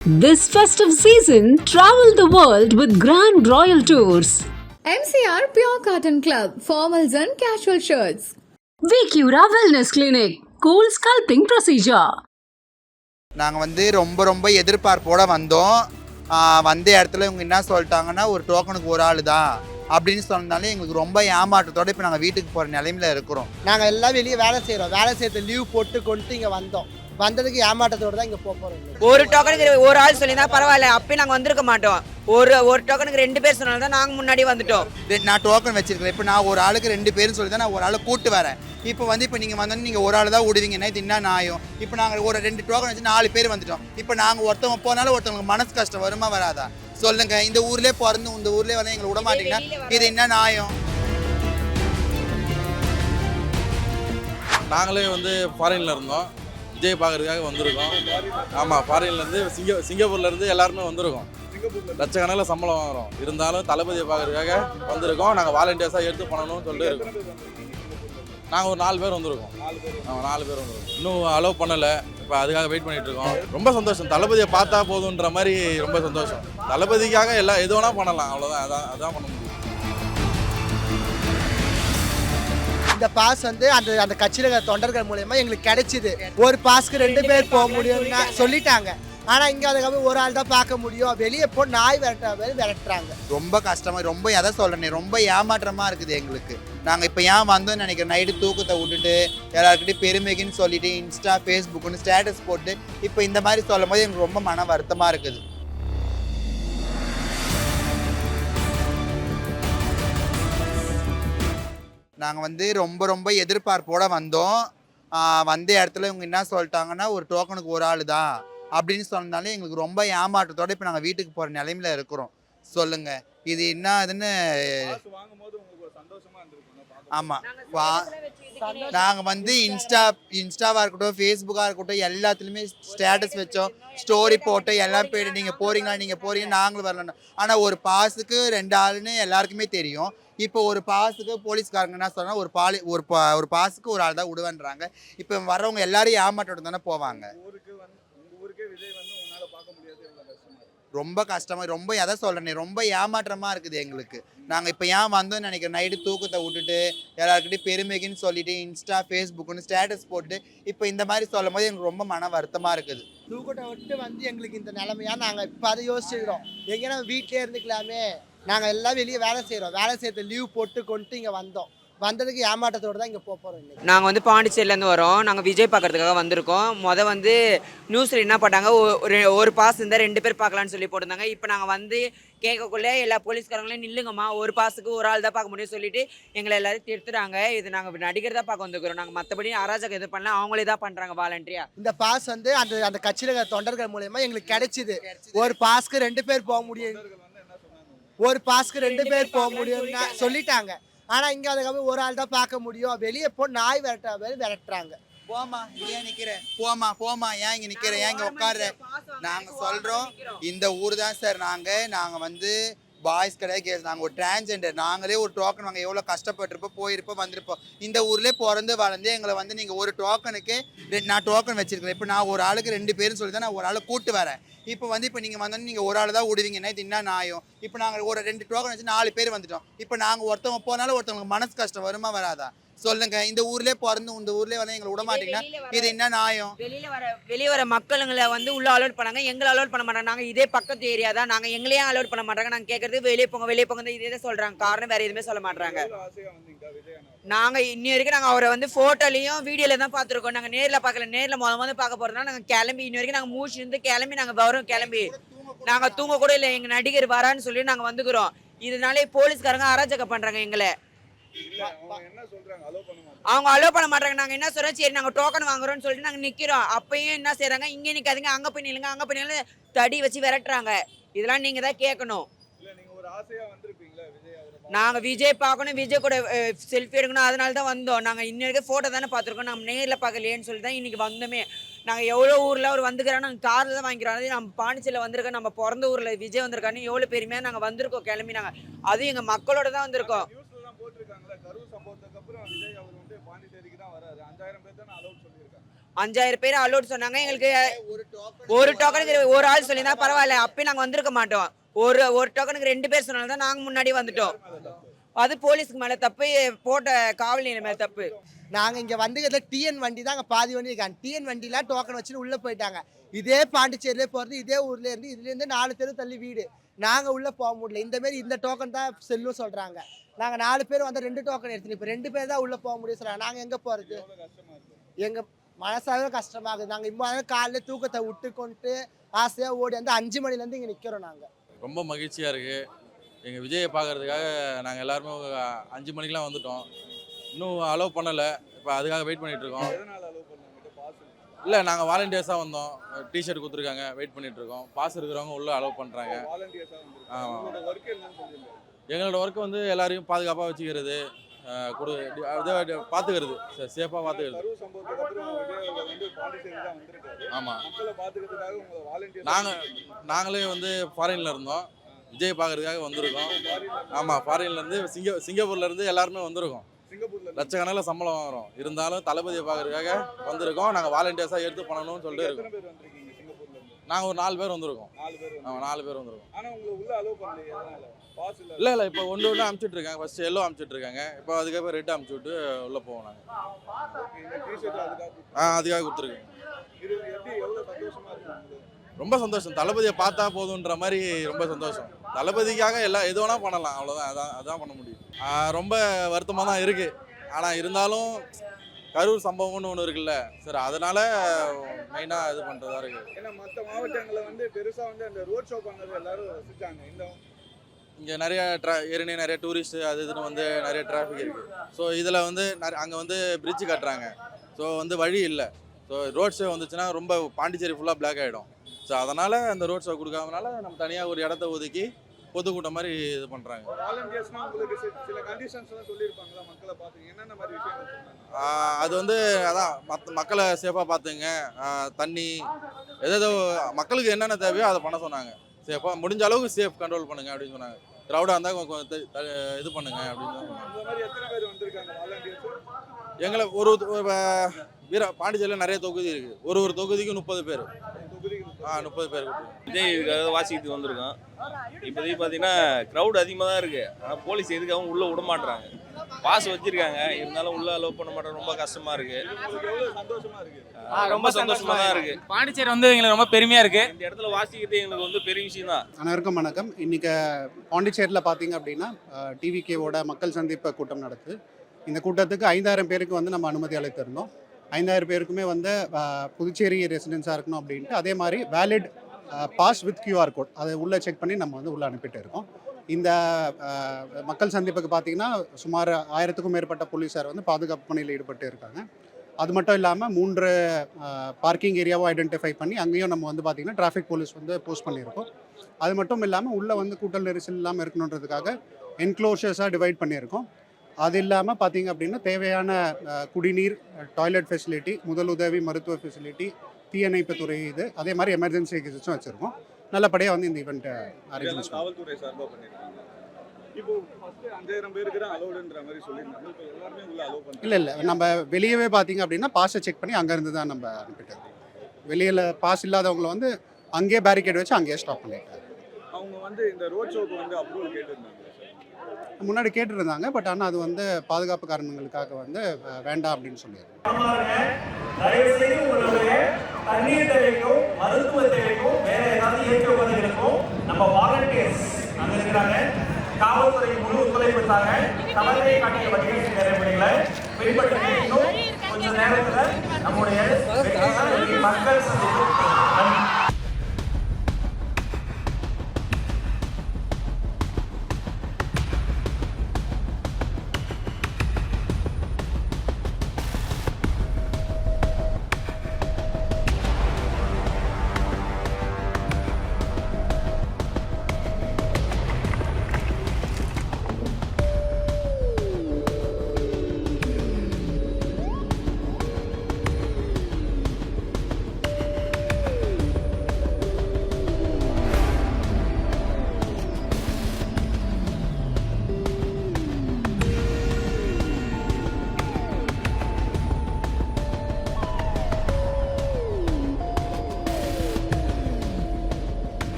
This festive season, travel the world with Grand Royal Tours. MCR Pure Cotton Club, formals and casual shirts. Vicura Wellness Clinic, cool sculpting procedure. நாங்கள் ரொம்ப எதிர்பார்ப்போடு வந்தோம். வந்த இடத்துல இவங்க என்ன சொல்லிட்டாங்கன்னா ஒரு டோக்கனுக்கு ஒரு ஆள் தான் அப்படின்னு சொன்னாலே எங்களுக்கு ரொம்ப ஏமாற்றத்தோடு இப்போ நாங்கள் வீட்டுக்கு போகிற நிலைமையில் இருக்கிறோம். நாங்கள் எல்லாம் வெளியே வேலை செய்கிறோம். வேலை செய்யறது லீவ் போட்டு கொண்டு இங்கே வந்தோம். வந்ததுக்கு ஏமாற்றத்தோடு தான் இங்கே போகிறோம். ஒரு டோக்கனுக்கு ஒரு ஆள் சொல்லியிருந்தா பரவாயில்ல, அப்பயும் நாங்கள் வந்திருக்க மாட்டோம். ஒரு டோக்கனுக்கு 2 பேர் சொன்னாலும் தான் நாங்கள் முன்னாடி வந்துட்டோம். நான் டோக்கன் வச்சிருக்கிறேன். இப்போ நான் ஒரு ஆளுக்கு 2 பேர்னு சொல்லி தான் நான் ஒரு ஆளை கூப்பிட்டு வரேன். இப்போ நீங்கள் வந்தோன்னு நீங்கள் ஒரு ஆள் தான் விடுவீங்கன்னா இது என்ன நியாயம்? இப்போ நாங்கள் ஒரு 2 டோக்கன் வச்சு 4 பேர் வந்துட்டோம். இப்போ நாங்கள் ஒருத்தவங்க போனாலும் ஒருத்தவங்களுக்கு மனசு கஷ்டம் வருமா வராதா சொல்லுங்க. இந்த ஊர்லேயே பிறந்து இந்த ஊர்லேயே வந்து எங்களை விட மாட்டீங்கன்னா இது என்ன நியாயம்? நாங்களே ஃபாரினில் இருந்தோம், விஜய் பார்க்கறதுக்காக வந்திருக்கோம். ஆமாம், ஃபாரின்லேருந்து சிங்கப்பூர்லேருந்து எல்லாருமே வந்திருக்கோம். லட்சக்கணக்கில் சம்பளம் வாங்குறோம். இருந்தாலும் தளபதியை பார்க்கறதுக்காக வந்திருக்கோம். நாங்கள் வாலண்டியர்ஸாக எடுத்து பண்ணணும்னு சொல்லிட்டு இருக்கோம். நாங்கள் ஒரு 4 பேர் வந்திருக்கோம். ஆமாம், 4 பேர் வந்திருக்கோம். இன்னும் அலோவ் பண்ணலை. இப்போ அதுக்காக வெயிட் பண்ணிகிட்டு இருக்கோம். ரொம்ப சந்தோஷம். தளபதியை பார்த்தா போதுன்ற மாதிரி ரொம்ப சந்தோஷம். தளபதிக்காக எது வேணால் பண்ணலாம், அவ்வளோதான். அதான் பண்ண முடியும். இந்த பாஸ் அந்த கட்சியில் இருக்கிற தொண்டர்கள் மூலயமா எங்களுக்கு கிடைச்சிது. ஒரு பாஸ்க்கு 2 பேர் போக முடியும்னு சொல்லிட்டாங்க. ஆனால் இங்கே அதுக்கப்புறம் ஒரு ஆள் தான் பார்க்க முடியும். வெளியே போ நாய் விரட்டுறாங்க. ரொம்ப கஷ்டமாக, ரொம்ப எதை சொல்கிறேன், ரொம்ப ஏமாற்றமாக இருக்குது எங்களுக்கு. நாங்கள் இப்போ ஏன் வந்தோம்னு நினைக்கிறேன். நைட்டு தூக்கத்தை விட்டுட்டு எல்லாருக்கிட்டையும் பெருமைக்குன்னு சொல்லிட்டு இன்ஸ்டா ஃபேஸ்புக்குன்னு ஸ்டேட்டஸ் போட்டு இப்போ இந்த மாதிரி சொல்லும் போது எங்களுக்கு ரொம்ப மன வருத்தமாக இருக்குது. நாங்கள் ரொம்ப எதிர்பார்ப்போடு வந்தோம். வந்த இடத்துல இவங்க என்ன சொல்லிட்டாங்கன்னா ஒரு டோக்கனுக்கு ஒரு ஆள் தான் அப்படின்னு சொன்னாலே எங்களுக்கு ரொம்ப ஏமாற்றத்தோடு இப்போ நாங்கள் வீட்டுக்கு போகிற நிலைமையில் இருக்கிறோம். சொல்லுங்கள், இது என்ன அதுன்னு. ஆமாம், நாங்கள் இன்ஸ்டாவாக இருக்கட்டும், ஃபேஸ்புக்காக இருக்கட்டும், எல்லாத்துலேயுமே ஸ்டேட்டஸ் வச்சோம், ஸ்டோரி போட்டோம், எல்லாம் போய்ட்டு நீங்கள் போகிறீங்க நாங்களும் வரலாம். ஆனால் ஒரு பாஸுக்கு 2 ஆளுன்னு எல்லாருக்குமே தெரியும். இப்போ ஒரு பாஸுக்கு போலீஸ்காரங்க என்ன சொன்னால் ஒரு பாஸுக்கு ஒரு ஆள் தான் விடுவேன்றாங்க. இப்போ வர்றவங்க எல்லாரும் ஏமாற்றோடு தானே போவாங்க. ரொம்ப கஷ்டமாக, ரொம்ப எதை சொல்கிறேன், ரொம்ப ஏமாற்றமாக இருக்குது எங்களுக்கு. நாங்கள் இப்போ ஏன் வந்தோம்னு நினைக்கிறேன். நைட்டு தூக்கத்தை விட்டுட்டு எல்லாருக்கிட்டையும் பெருமைக்குன்னு சொல்லிட்டு இன்ஸ்டா ஃபேஸ்புக்குன்னு ஸ்டேட்டஸ் போட்டு இப்போ இந்த மாதிரி சொல்லும் போது எங்களுக்கு ரொம்ப மன வருத்தமாக இருக்குது. தூக்கத்தை விட்டு எங்களுக்கு இந்த நிலைமையா நாங்கள் இப்போ அதை யோசிச்சுக்கிறோம். எங்கன்னா வீட்டிலே இருந்துக்கலாமே. நாங்கள் எல்லாம் வெளியே வேலை செய்கிறோம். வேலை செய்யறது லீவ் போட்டு கொண்டு இங்கே வந்தோம். வந்ததுக்கு ஏமாற்றத்தோடு தான் இங்கே போகிறோம். நாங்கள் பாண்டிச்சேரியிலேருந்து வரோம். நாங்கள் விஜய் பார்க்கறதுக்காக வந்திருக்கோம். நியூஸில் என்ன பண்ணாங்க, ஒரு பாஸ் இருந்தால் 2 பேர் பார்க்கலான்னு சொல்லி போட்டிருந்தாங்க. இப்போ நாங்கள் கேட்கக்குள்ளே எல்லா போலீஸ்காரங்களையும் நில்லுங்கம்மா, ஒரு பாஸுக்கு ஒரு ஆள் தான் பார்க்க முடியும் சொல்லிட்டு எங்களை எல்லாரும் திருத்துறாங்க. இது நாங்கள் நடிகர் தான் பார்க்க வந்துருக்கிறோம். நாங்கள் மற்றபடி அராஜகம் எது பண்ணல, அவங்களே தான் பண்ணுறாங்க வாலண்டியா. இந்த பாஸ் அந்த கட்சியில் இருக்கிற தொண்டர்கள் மூலயமா எங்களுக்கு கிடைச்சிது. ஒரு பாஸ்க்கு 2 பேர் போக முடியும். ஒரு பாஸ்க்கு 2 பேர் போக முடியும்னு சொல்லிட்டாங்க. ஆனால் இங்கே அதுக்கப்புறம் ஒரு ஆள் தான் பார்க்க முடியும். வெளியே போ நாய் விரட்டுறாங்க. போமா, ஏன் நிற்கிறேன், போமா ஏன் இங்கே நிற்கிறேன், ஏன் இங்கே உட்காடுற. நாங்கள் சொல்கிறோம், இந்த ஊர் தான் சார். நாங்கள் பாய்ஸ் கிடையாது, கேஸ். நாங்கள் ஒரு டிரான்ஸ்ஜெண்டர். நாங்களே ஒரு டோக்கன் வாங்க எவ்வளோ கஷ்டப்பட்டிருப்போம், போயிருப்போம், வந்திருப்போம். இந்த ஊர்லேயே பிறந்து வளர்ந்து எங்களை நீங்கள் ஒரு டோக்கனுக்கு நான் டோக்கன் வச்சிருக்கிறேன். இப்போ நான் ஒரு ஆளுக்கு 2 பேர்னு சொல்லி தான் நான் ஒரு ஆளை கூப்பிட்டு வரேன். இப்போ நீங்கள் வந்தோன்னு நீங்கள் ஒரு ஆள் தான் விடுவீங்கன்னா இது என்ன நியாயம்? இப்போ நாங்கள் ஒரு 2 டோக்கன் வச்சு 4 பேர் வந்துட்டோம். இப்போ நாங்கள் ஒருத்தவங்க போனாலும் ஒருத்தவங்களுக்கு மனசு கஷ்டம் வருமா வராதா சொல்லுங்க. இந்த ஊர்லேயே பிறந்து இந்த ஊர்லேயே வந்து எங்களை விட மாட்டீங்கன்னா இது என்ன நியாயம்? வெளியே வர மக்களுங்களை உள்ள அலோட் பண்ணாங்க, எங்களை அலோட் பண்ண மாட்டாங்க. நாங்கள் இதே பக்கத்து ஏரியா தான், நாங்கள் எங்களையும் அலோட் பண்ண மாட்டாங்க. நாங்கள் கேட்கறது வெளியே போங்க இதே தான் சொல்கிறாங்க. காரணம் வேறு எதுவுமே சொல்ல மாட்டாங்க. நாங்கள் இன்னி வரைக்கும் அவரை ஃபோட்டோலையும் வீடியோவில் தான் பார்த்துருக்கோம். நாங்கள் நேரில் பார்க்கல. நேரில் முதல் பார்க்க போகிறதுனால நாங்கள் கிளம்பி இன்னி வரைக்கும் நாங்கள் மூச்சிருந்து கிளம்பி நாங்கள் வரோம். நாங்கள் தூங்க கூட இல்லை. எங்கள் நடிகர் வரான்னு சொல்லி நாங்கள் வந்துக்கிறோம். இதனாலே போலீஸ்காரங்க அராஜகம் பண்ணுறாங்க எங்களை. அவங்க அலோவ் பண்ண மாட்டாங்க. நாங்கள் என்ன சொல்கிறோம், சரி நாங்கள் டோக்கன் வாங்குறோம்னு சொல்லிட்டு நாங்கள் நிற்கிறோம். அப்பயும் என்ன செய்கிறாங்க, இங்கே நிற்காதீங்க, அங்கே போய் நில்லுங்க தடி வச்சு விரட்டுறாங்க. இதெல்லாம் நீங்கள் தான் கேட்கணும். நாங்கள் விஜய் பார்க்கணும், விஜய் கூட செல்ஃபி எடுக்கணும், அதனால தான் வந்தோம். நாங்கள் இன்ன வரைக்கும் ஃபோட்டோ தானே பார்த்துருக்கோம், நம்ம நேரில் பார்க்கலையேன்னு சொல்லி தான் இன்றைக்கி வந்தோமே. நாங்கள் எவ்வளோ ஊரில் அவர் வந்துக்கிறான்னு நாங்கள் காரில் தான் வாங்கிக்கிறோம். அதே நம்ம பாண்டிச்சேரியில் வந்திருக்கோம், நம்ம பிறந்த ஊரில் விஜய் வந்திருக்கான்னு எவ்வளோ பெருமையாக நாங்கள் வந்திருக்கோம் கிளம்பி. நாங்கள் அதுவும் எங்கள் மக்களோட தான் வந்திருக்கோம். 5000 பேர் அலோட் சொன்னாங்க. எங்களுக்கு ஒரு டோக்கனுக்கு ஒரு ஆள் சொல்லியிருந்தா பரவாயில்ல, அப்பயும் நாங்கள் வந்திருக்க மாட்டோம். ஒரு டோக்கனுக்கு 2 பேர் சொன்னாலும் தான் நாங்கள் முன்னாடி வந்துட்டோம். அது போலீஸ்க்கு மேலே தப்பு, போட்ட காவல் நிலையம் மேலே தப்பு. நாங்கள் இங்கே வந்துக்கிறதுல டிஎன் வண்டி தான் அங்கே பாதி வண்டி இருக்காங்க. டிஎன் வண்டிலாம் டோக்கன் வச்சுன்னு உள்ளே போயிட்டாங்க. இதே பாண்டிச்சேரியிலே போகிறது, இதே ஊர்லேருந்து இதுலேருந்து 4 தெரு தள்ளி வீடு. நாங்கள் உள்ளே போக முடியல. இந்தமாரி இந்த டோக்கன் தான் செல்லும் சொல்கிறாங்க. நாங்கள் 4 பேர் வந்து 2 டோக்கன் எடுத்துன்னு இப்போ 2 பேர் தான் உள்ளே போக முடியும் சொல்கிறாங்க. நாங்கள் எங்கே போகிறது? எங்கள் மனசாகவே கஷ்டமாகுது. நாங்கள் இப்போ காலையில் தூக்கத்தை விட்டு கொண்டு ஆசையாக ஓடி வந்து 5 மணிலேருந்து இங்கே நிற்கிறோம். நாங்கள் ரொம்ப மகிழ்ச்சியாக இருக்குது. எங்கள் விஜயை பார்க்குறதுக்காக நாங்கள் எல்லாருமே 5 மணிக்கெலாம் வந்துட்டோம். இன்னும் அலோவ் பண்ணலை. இப்போ அதுக்காக வெயிட் பண்ணிகிட்ருக்கோம். இல்லை, நாங்கள் வாலண்டியர்ஸாக வந்தோம். டிஷர்ட் கொடுத்துருக்காங்க, வெயிட் பண்ணிகிட்ருக்கோம். பாஸ் இருக்கிறவங்க உள்ளே அலோவ் பண்ணுறாங்க. ஆமாம், எங்களோட ஒர்க்கு வந்து எல்லாரையும் பாதுகாப்பாக வச்சுக்கிறது, பார்த்துக்கிறது, சேஃபாக பார்த்துக்கிறது. ஆமாம், நாங்களே வந்து ஃபாரினில் இருந்தோம். விஜய் பார்க்கறதுக்காக வந்திருக்கோம். ஆமாம், ஃபாரின்லேருந்து சிங்கப்பூர்லேருந்து எல்லாருமே வந்திருக்கோம். லட்சக்கணக்கில் சம்பளம் வாங்குறோம். இருந்தாலும் தளபதியை பார்க்கறதுக்காக வந்திருக்கோம். நாங்கள் வாலண்டியர்ஸாக எடுத்து பண்ணணும்னு சொல்லிட்டு இருக்கோம். நாங்கள் ஒரு 4 பேர் வந்திருக்கோம். ஆமாம், 4 பேர் வந்திருக்கோம். இல்லை, இப்போ ஒன்று அனுப்பிச்சிட்டு இருக்காங்க. ஃபர்ஸ்ட் எல்லோ அனுப்பிச்சிட்டு இருக்காங்க. இப்போ அதுக்கப்புறம் ரெட் அனுப்பிச்சி விட்டு உள்ளே போவோம் நாங்கள். அதுக்காக கொடுத்துருக்கோம். ரொம்ப சந்தோஷம். தளபதியை பார்த்தா போதுன்ற மாதிரி ரொம்ப சந்தோஷம். தளபதிக்காக எது வேணால் பண்ணலாம், அவ்வளோதான். அதான் பண்ண முடியும். ரொம்ப வருத்தமாக தான் இருக்குது. ஆனால் இருந்தாலும் கரூர் சம்பவம்னு ஒன்று இருக்குல்ல சார், அதனால மெயினாக இது பண்ணுறதா இருக்குது. ஏன்னா மற்ற மாவட்டங்களில் வந்து பெருசாக வந்து அந்த ரோட் ஷோ பண்ணுறது எல்லாரும் ரசிச்சாங்க. இங்கே ஏற்கனவே நிறைய டூரிஸ்ட்டு அது இதுன்னு வந்து நிறைய டிராஃபிக் இருக்குது. ஸோ இதில் வந்து அங்கே வந்து பிரிட்ஜு கட்டுறாங்க. ஸோ வந்து வழி இல்லை. ஸோ ரோட் ஷோ வந்துச்சுன்னா ரொம்ப பாண்டிச்சேரி ஃபுல்லாக பிளாக் ஆகிடும். ஸோ அதனால் அந்த ரோட் ஷோ கொடுக்காதனால நம்ம தனியாக ஒரு இடத்த ஒதுக்கி பொதுக்கூட்டம் மாதிரி இது பண்ணுறாங்க. அது வந்து அதான் மக்களை சேஃபாக பார்த்துங்க, தண்ணி ஏதோ மக்களுக்கு என்னென்ன தேவையோ அதை பண்ண சொன்னாங்க. சேஃபாக முடிஞ்ச அளவுக்கு சேஃப் கண்ட்ரோல் பண்ணுங்க அப்படின்னு சொன்னாங்க. க்ரௌடாக இருந்தால் இது பண்ணுங்க அப்படின்னு சொன்னாங்க. எங்களை ஒரு பாண்டிச்சேரியில் நிறைய தொகுதி இருக்குது. ஒரு தொகுதிக்கு 30 பேர். 30 பேர் விஜய் இதுக்காக வாசிக்கிறதுக்கு வந்திருக்கோம். இப்போதைக்கு பார்த்தீங்கன்னா க்ரௌட் அதிகமாக தான் இருக்குது. ஆனால் போலீஸ் எதுக்காகவும் உள்ளே விட மாட்டுறாங்க. பாஸ் வச்சுருக்காங்க, இருந்தாலும் உள்ளே அலோவ் பண்ண மாட்டோம். ரொம்ப கஷ்டமாக இருக்குது. ரொம்ப சந்தோஷமாக தான் இருக்குது. பாண்டிச்சேரி வந்து எங்களுக்கு ரொம்ப பெருமையாக இருக்குது. இந்த இடத்துல வாசிக்கிறது எங்களுக்கு வந்து பெரிய விஷயம் தான். அனைவருக்கும் வணக்கம். இன்றைக்கி பாண்டிச்சேரியில் பார்த்தீங்க அப்படின்னா டிவிகேவோட மக்கள் சந்திப்பு கூட்டம் நடக்குது. இந்த கூட்டத்துக்கு 5000 பேருக்கு வந்து நம்ம அனுமதி அளித்திருந்தோம். 5000 பேருக்குமே வந்து புதுச்சேரி ரெசிடென்ஸாக இருக்கணும் அப்படின்ட்டு, அதே மாதிரி valid pass with QR code அதை உள்ளே செக் பண்ணி நம்ம வந்து உள்ளே அனுப்பிட்டு இருக்கோம். இந்த மக்கள் சந்திப்புக்கு பார்த்திங்கன்னா சுமார் 1000க்கும் மேற்பட்ட போலீஸார் வந்து பாதுகாப்பு பணியில் ஈடுபட்டு இருக்காங்க. அது மட்டும் இல்லாமல் 3 பார்க்கிங் ஏரியாவும் ஐடென்டிஃபை பண்ணி அங்கேயும் நம்ம வந்து பார்த்திங்கன்னா டிராஃபிக் போலீஸ் வந்து போஸ்ட் பண்ணியிருக்கோம். அது மட்டும் இல்லாமல் உள்ளே வந்து கூட்டல் நெரிசல் இல்லாமல் இருக்கணுன்றதுக்காக என்க்ளோஷர்ஸாக டிவைட் பண்ணியிருக்கோம். அது இல்லாமல் பார்த்திங்க அப்படின்னா தேவையான குடிநீர், டாய்லெட் ஃபெசிலிட்டி, முதலுதவி மருத்துவ ஃபெசிலிட்டி, தீயணைப்புத்துறை இது அதே மாதிரி எமர்ஜென்சி எக்ஸிட்ஸும் வச்சுருக்கோம். நல்லபடியாக வந்து இந்த ஈவெண்ட்டை அரேஞ்ச் காவல்துறை சார்பாக பண்ணியிருக்காங்க. இப்போ ஃபர்ஸ்ட் 5000 பேருக்கு தான் அலோடுன்ற மாதிரி சொல்லியிருந்தாங்க. இப்போ எல்லாருமே உள்ள அலோவ் பண்ணுறாங்க. இல்லை, நம்ம வெளியவே பார்த்திங்க அப்படின்னா பாஸை செக் பண்ணி அங்கேருந்து தான் நம்ம அனுப்பிட்டு இருக்கோம். வெளியில் பாஸ் இல்லாதவங்களை வந்து அங்கேயே பேரிகேட் வச்சு அங்கேயே ஸ்டாப் பண்ணிட்டாங்க. அவங்க வந்து இந்த ரோட் ஷோக்கு வந்து அப்ரூவல் கேட்டிருந்தாங்க. முன்னாடி கேட்டுருந்தாங்க. பட் ஆனால் அது வந்து பாதுகாப்பு காரணங்களுக்காக வந்து வேண்டாம் அப்படின்னு சொல்லியிருக்காங்க. தண்ணீர் தேவைக்கும் மருத்துவ தேவைக்கும் வேற ஏதாவது இயற்கை உதவிகளுக்கும் நம்ம வாலண்டியர்ஸ் அங்கே இருக்கிறாங்க. காவல்துறை முழு ஒத்துழைப்பு தாங்க. தலைமையை காட்டிய வடிவமைப்பு நடைமுறைகளை பின்பற்றி இன்னும் கொஞ்சம் நேரத்தில் நம்முடைய மக்கள் சந்திப்பு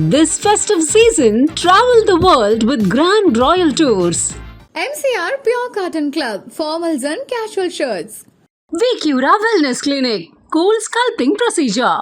This festive season, travel the world with Grand Royal Tours. MCR Pure Cotton Club, formals and casual shirts. Vicura Wellness Clinic, cool sculpting procedure.